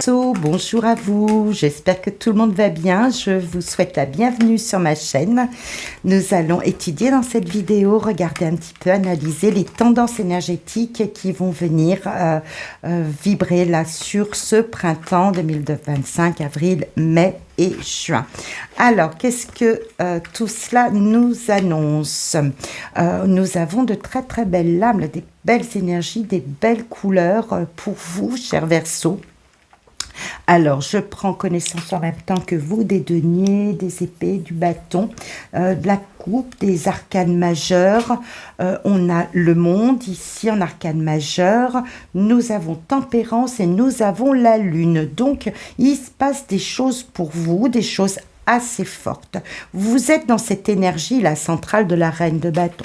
Bonjour à vous, j'espère que tout le monde va bien. Je vous souhaite la bienvenue sur ma chaîne. Nous allons étudier dans cette vidéo, regarder un petit peu, analyser les tendances énergétiques qui vont venir vibrer là sur ce printemps 2025, avril, mai et juin. Alors, qu'est-ce que tout cela nous annonce? Nous avons de très très belles lames, des belles énergies, des belles couleurs pour vous, chers Verseaux. Alors, je prends connaissance en même temps que vous des deniers, des épées, du bâton, de la coupe, des arcanes majeurs. On a le monde ici en arcane majeur. Nous avons tempérance et nous avons la lune. Donc, il se passe des choses pour vous, des choses assez forte. Vous êtes dans cette énergie, la centrale de la reine de bâton.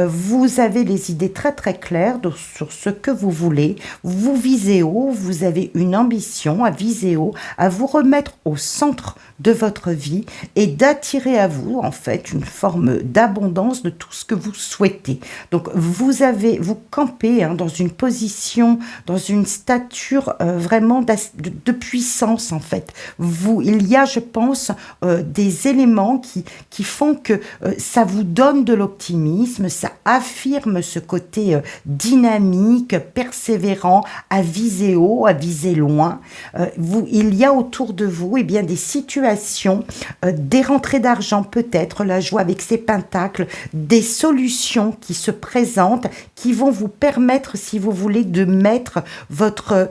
Vous avez les idées très très claires sur ce que vous voulez. Vous visez haut, vous avez une ambition à viser haut, à vous remettre au centre de votre vie et d'attirer à vous en fait une forme d'abondance de tout ce que vous souhaitez. Donc vous campez dans une position, dans une stature vraiment de puissance en fait. Il y a, je pense, des éléments qui font que ça vous donne de l'optimisme, ça affirme ce côté dynamique, persévérant, à viser haut, à viser loin. Il y a autour de vous bien des situations, des rentrées d'argent peut-être, la joie avec ces pentacles, des solutions qui se présentent, qui vont vous permettre, si vous voulez, de mettre votre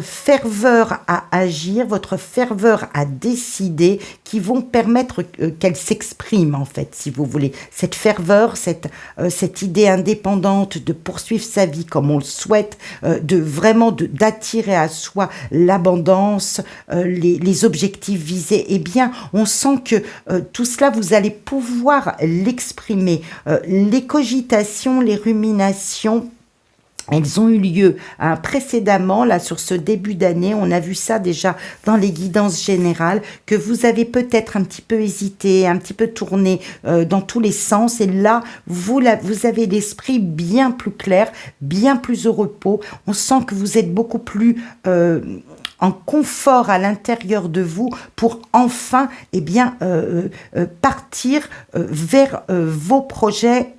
ferveur à agir, votre ferveur à décider, qui vont permettre qu'elle s'exprime en fait, si vous voulez. Cette ferveur, cette idée indépendante de poursuivre sa vie comme on le souhaite, d'attirer à soi l'abondance, les objectifs visés, eh bien, on sent que tout cela, vous allez pouvoir l'exprimer. Les cogitations, les ruminations, elles ont eu lieu précédemment, là, sur ce début d'année. On a vu ça déjà dans les guidances générales, que vous avez peut-être un petit peu hésité, un petit peu tourné dans tous les sens. Et là, vous avez l'esprit bien plus clair, bien plus au repos. On sent que vous êtes beaucoup plus en confort à l'intérieur de vous pour enfin partir vers vos projets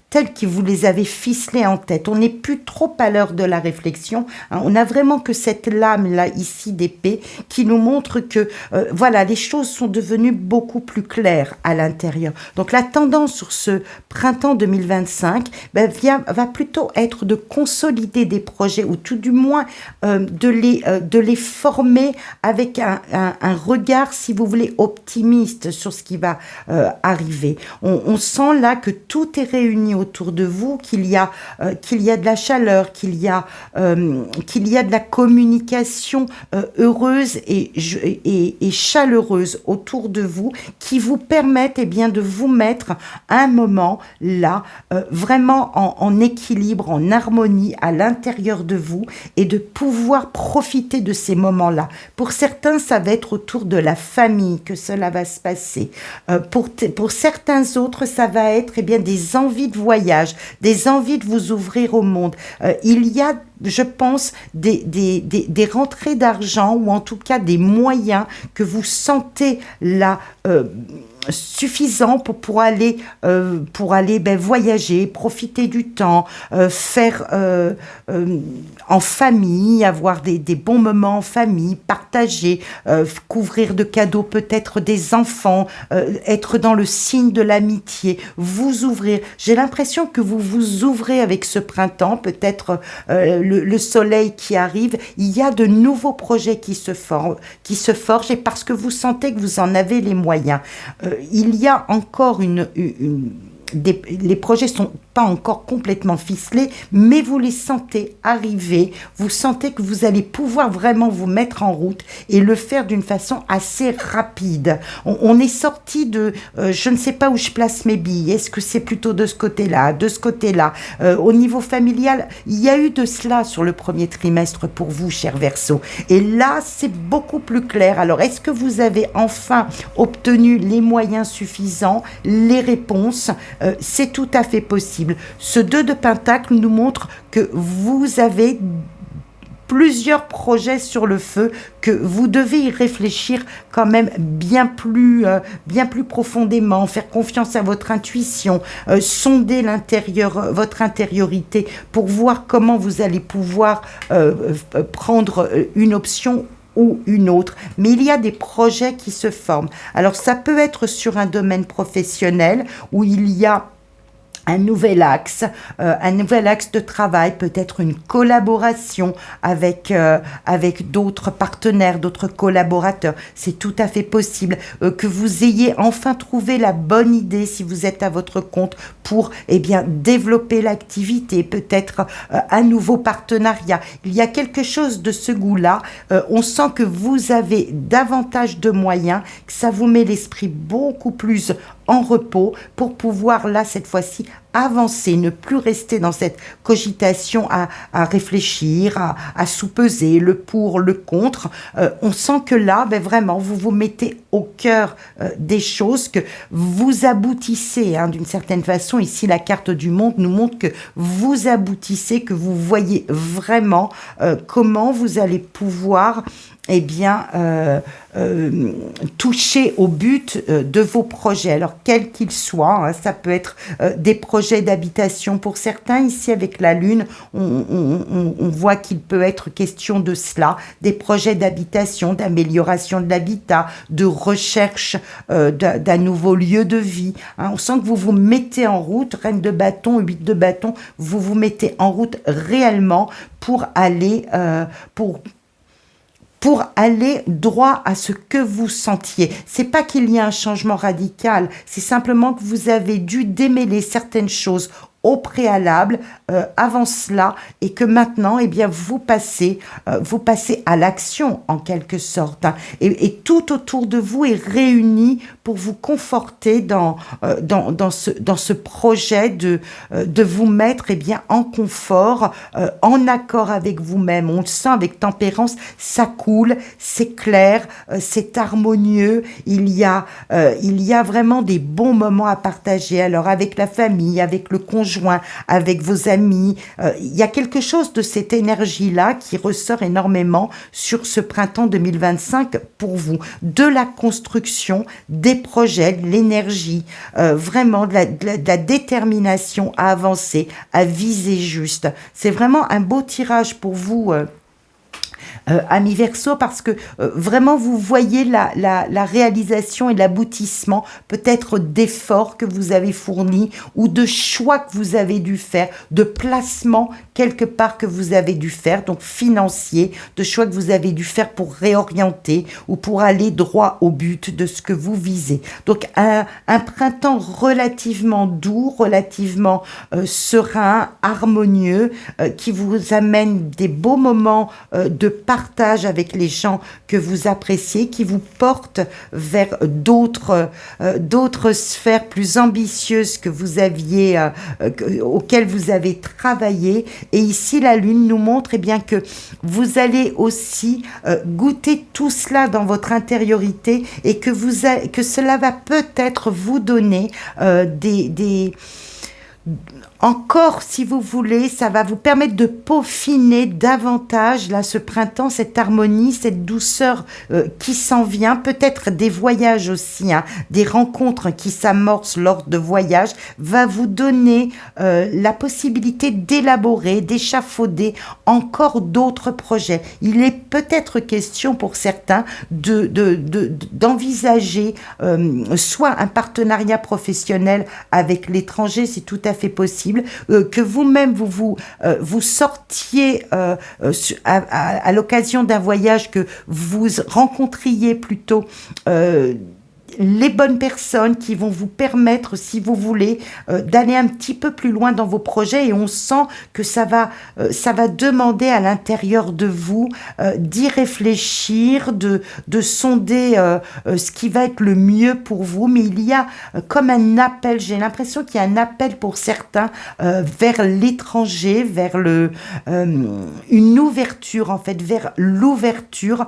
tels que vous les avez ficelés en tête. On n'est plus trop à l'heure de la réflexion. On a vraiment que cette lame-là, ici, d'épée, qui nous montre que, les choses sont devenues beaucoup plus claires à l'intérieur. Donc, la tendance sur ce printemps 2025 va plutôt être de consolider des projets, ou tout du moins de les former avec un regard, si vous voulez, optimiste sur ce qui va arriver. On sent là que tout est réuni autour de vous, qu'il y a de la chaleur, qu'il y a de la communication heureuse et chaleureuse autour de vous, qui vous permettent de vous mettre un moment là vraiment en équilibre, en harmonie à l'intérieur de vous, et de pouvoir profiter de ces moments-là. Pour certains, ça va être autour de la famille que cela va se passer. Pour certains autres, ça va être des envies de voyage, des envies de vous ouvrir au monde. Il y a, je pense, des rentrées d'argent, ou en tout cas des moyens que vous sentez là suffisant pour aller voyager, profiter du temps, faire en famille, avoir des bons moments en famille, partager, couvrir de cadeaux peut-être des enfants, être dans le signe de l'amitié, vous ouvrir. J'ai l'impression que vous vous ouvrez avec ce printemps, peut-être le soleil qui arrive. Il y a de nouveaux projets qui se forgent, et parce que vous sentez que vous en avez les moyens. Il y a encore les projets sont pas encore complètement ficelés, mais vous les sentez arriver, vous sentez que vous allez pouvoir vraiment vous mettre en route et le faire d'une façon assez rapide. On est sorti de je ne sais pas où je place mes billes, est-ce que c'est plutôt de ce côté-là, de ce côté-là. Au niveau familial, il y a eu de cela sur le premier trimestre pour vous, chers Verseaux, et là c'est beaucoup plus clair. Alors, est-ce que vous avez enfin obtenu les moyens suffisants, les réponses? C'est tout à fait possible. Ce 2 de Pentacle nous montre que vous avez plusieurs projets sur le feu que vous devez y réfléchir quand même bien plus profondément, faire confiance à votre intuition, sonder votre intériorité pour voir comment vous allez pouvoir prendre une option ou une autre, mais il y a des projets qui se forment. Alors ça peut être sur un domaine professionnel où il y a un nouvel axe de travail, peut-être une collaboration avec d'autres partenaires, d'autres collaborateurs. C'est tout à fait possible que vous ayez enfin trouvé la bonne idée si vous êtes à votre compte pour développer l'activité, peut-être un nouveau partenariat. Il y a quelque chose de ce goût-là. On sent que vous avez davantage de moyens, que ça vous met l'esprit beaucoup plus en repos pour pouvoir là cette fois-ci avancer, ne plus rester dans cette cogitation à réfléchir, à sous-peser le pour, le contre. On sent que là, vraiment, vous vous mettez au cœur des choses, que vous aboutissez d'une certaine façon. Ici, la carte du monde nous montre que vous aboutissez, que vous voyez vraiment comment vous allez pouvoir toucher au but de vos projets, alors quels qu'ils soient. Ça peut être des projets d'habitation pour certains. Ici, avec la Lune, on voit qu'il peut être question de cela, des projets d'habitation, d'amélioration de l'habitat, de recherche d'un nouveau lieu de vie. On sent que vous vous mettez en route, reine de bâton, 8 de bâton, vous vous mettez en route réellement pour aller droit à ce que vous sentiez. C'est pas qu'il y a un changement radical, c'est simplement que vous avez dû démêler certaines choses au préalable avant cela, et que maintenant vous passez à l'action en quelque sorte, et tout autour de vous est réuni pour vous conforter dans ce projet de vous mettre en confort, en accord avec vous-même. On le sent avec tempérance, ça coule, c'est clair, c'est harmonieux, il y a vraiment des bons moments à partager, alors avec la famille, avec le conjoint, avec vos amis. Il y a quelque chose de cette énergie-là qui ressort énormément sur ce printemps 2025 pour vous. De la construction, des projets, de l'énergie, vraiment de la détermination à avancer, à viser juste. C'est vraiment un beau tirage pour vous, amis Verseau, parce que vraiment vous voyez la réalisation et l'aboutissement peut-être d'efforts que vous avez fournis, ou de choix que vous avez dû faire, de placements quelque part que vous avez dû faire, donc financiers, de choix que vous avez dû faire pour réorienter ou pour aller droit au but de ce que vous visez. Donc un printemps relativement doux, relativement serein, harmonieux, qui vous amène des beaux moments de partage avec les gens que vous appréciez, qui vous portent vers d'autres sphères plus ambitieuses que vous aviez, auxquelles vous avez travaillé. Et ici, la Lune nous montre que vous allez aussi goûter tout cela dans votre intériorité, et que cela va peut-être vous donner encore, si vous voulez, ça va vous permettre de peaufiner davantage, là, ce printemps, cette harmonie, cette douceur qui s'en vient, peut-être des voyages aussi, des rencontres qui s'amorcent lors de voyages, va vous donner la possibilité d'élaborer, d'échafauder encore d'autres projets. Il est peut-être question pour certains d'envisager soit un partenariat professionnel avec l'étranger, c'est tout à fait possible, que vous-même vous sortiez à l'occasion d'un voyage, que vous rencontriez plutôt les bonnes personnes qui vont vous permettre, si vous voulez, d'aller un petit peu plus loin dans vos projets. Et on sent que ça va demander à l'intérieur de vous d'y réfléchir, de sonder ce qui va être le mieux pour vous. Mais il y a comme un appel, j'ai l'impression qu'il y a un appel pour certains vers l'étranger, vers une ouverture, en fait, vers l'ouverture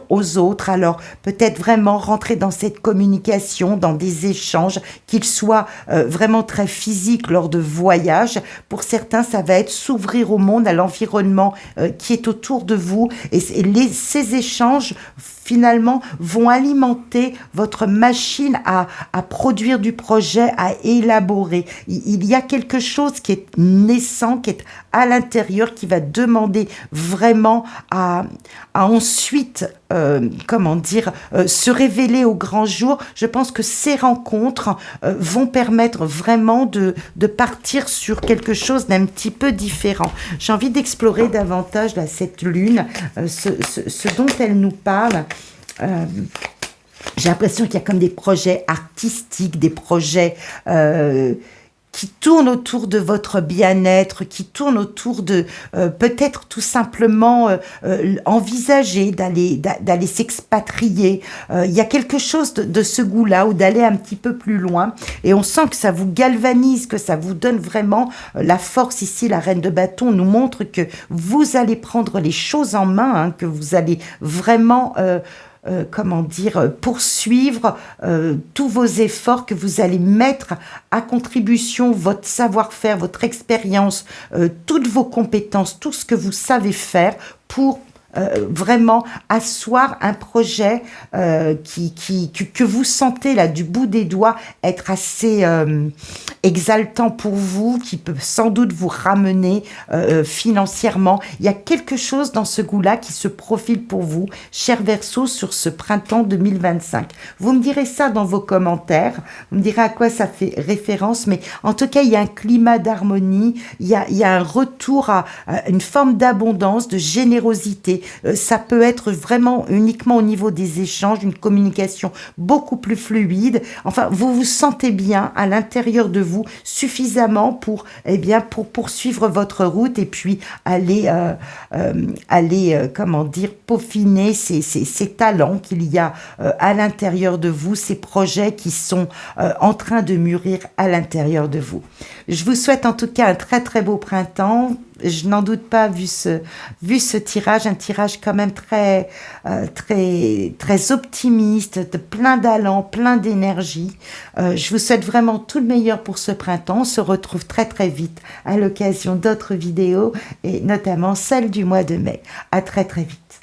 aux autres. Alors peut-être vraiment rentrer dans cette communication, dans des échanges, qu'ils soient vraiment très physiques lors de voyages. Pour certains, ça va être s'ouvrir au monde, à l'environnement qui est autour de vous. Et ces échanges, finalement, vont alimenter votre machine à produire du projet, à élaborer. Il y a quelque chose qui est naissant, qui est à l'intérieur, qui va demander vraiment à ensuite, se révéler au grand jour. Je pense que ces rencontres vont permettre vraiment de partir sur quelque chose d'un petit peu différent. J'ai envie d'explorer davantage là, cette lune, ce dont elle nous parle. J'ai l'impression qu'il y a comme des projets artistiques, des projets qui tournent autour de votre bien-être, qui tournent autour de peut-être tout simplement envisager d'aller s'expatrier. Il y a quelque chose de ce goût-là, ou d'aller un petit peu plus loin. Et on sent que ça vous galvanise, que ça vous donne vraiment la force. Ici, la reine de bâton nous montre que vous allez prendre les choses en main, hein, que vous allez vraiment... poursuivre tous vos efforts, que vous allez mettre à contribution votre savoir-faire, votre expérience, toutes vos compétences, tout ce que vous savez faire pour vraiment asseoir un projet que vous sentez là du bout des doigts être assez exaltant pour vous, qui peut sans doute vous ramener financièrement. Il y a quelque chose dans ce goût-là qui se profile pour vous, cher Verseau, sur ce printemps 2025. Vous me direz ça dans vos commentaires, vous me direz à quoi ça fait référence, mais en tout cas, il y a un climat d'harmonie, il y a un retour à une forme d'abondance, de générosité. Ça peut être vraiment uniquement au niveau des échanges, une communication beaucoup plus fluide. Enfin, vous vous sentez bien à l'intérieur de vous suffisamment pour poursuivre votre route et puis aller peaufiner ces talents qu'il y a à l'intérieur de vous, ces projets qui sont en train de mûrir à l'intérieur de vous. Je vous souhaite en tout cas un très très beau printemps. Je n'en doute pas, vu ce tirage, un tirage quand même très optimiste, plein d'allant, plein d'énergie. Je vous souhaite vraiment tout le meilleur pour ce printemps. On se retrouve très très vite à l'occasion d'autres vidéos, et notamment celle du mois de mai. À très très vite.